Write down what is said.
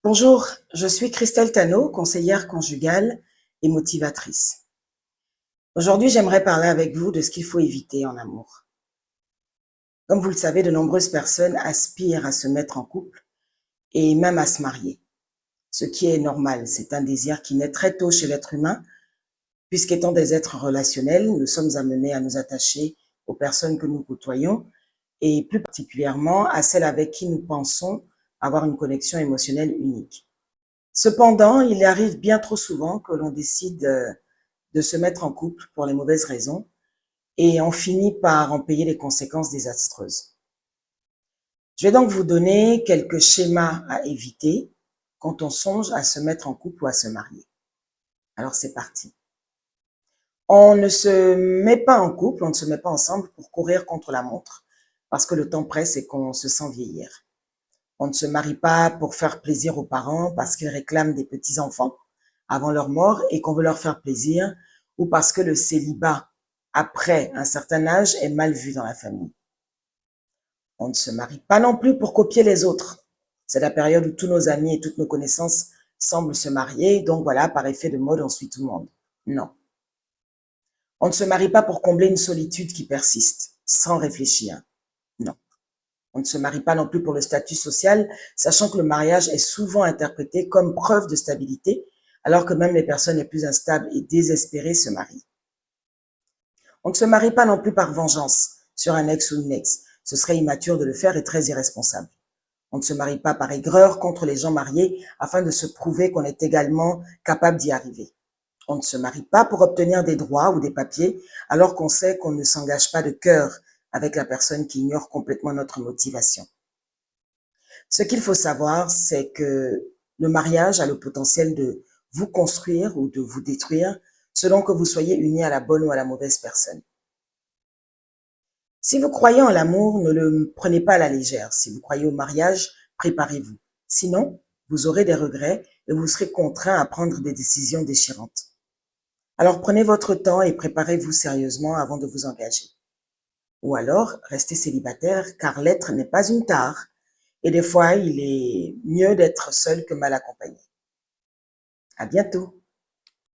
Bonjour, je suis Christelle Tano, conseillère conjugale et motivatrice. Aujourd'hui, j'aimerais parler avec vous de ce qu'il faut éviter en amour. Comme vous le savez, de nombreuses personnes aspirent à se mettre en couple et même à se marier. Ce qui est normal, c'est un désir qui naît très tôt chez l'être humain, puisqu'étant des êtres relationnels, nous sommes amenés à nous attacher aux personnes que nous côtoyons et plus particulièrement à celles avec qui nous pensons avoir une connexion émotionnelle unique. Cependant, il arrive bien trop souvent que l'on décide de se mettre en couple pour les mauvaises raisons et on finit par en payer les conséquences désastreuses. Je vais donc vous donner quelques schémas à éviter quand on songe à se mettre en couple ou à se marier. Alors c'est parti. On ne se met pas en couple, on ne se met pas ensemble pour courir contre la montre parce que le temps presse et qu'on se sent vieillir. On ne se marie pas pour faire plaisir aux parents parce qu'ils réclament des petits-enfants avant leur mort et qu'on veut leur faire plaisir, ou parce que le célibat après un certain âge est mal vu dans la famille. On ne se marie pas non plus pour copier les autres. C'est la période où tous nos amis et toutes nos connaissances semblent se marier, donc voilà, par effet de mode, on suit tout le monde. Non. On ne se marie pas pour combler une solitude qui persiste, sans réfléchir. Non. On ne se marie pas non plus pour le statut social, sachant que le mariage est souvent interprété comme preuve de stabilité, alors que même les personnes les plus instables et désespérées se marient. On ne se marie pas non plus par vengeance sur un ex ou une ex. Ce serait immature de le faire et très irresponsable. On ne se marie pas par aigreur contre les gens mariés afin de se prouver qu'on est également capable d'y arriver. On ne se marie pas pour obtenir des droits ou des papiers alors qu'on sait qu'on ne s'engage pas de cœur avec la personne qui ignore complètement notre motivation. Ce qu'il faut savoir, c'est que le mariage a le potentiel de vous construire ou de vous détruire selon que vous soyez unis à la bonne ou à la mauvaise personne. Si vous croyez en l'amour, ne le prenez pas à la légère. Si vous croyez au mariage, préparez-vous. Sinon, vous aurez des regrets et vous serez contraint à prendre des décisions déchirantes. Alors prenez votre temps et préparez-vous sérieusement avant de vous engager. Ou alors, restez célibataire car l'être n'est pas une tare. Et des fois, il est mieux d'être seul que mal accompagné. À bientôt.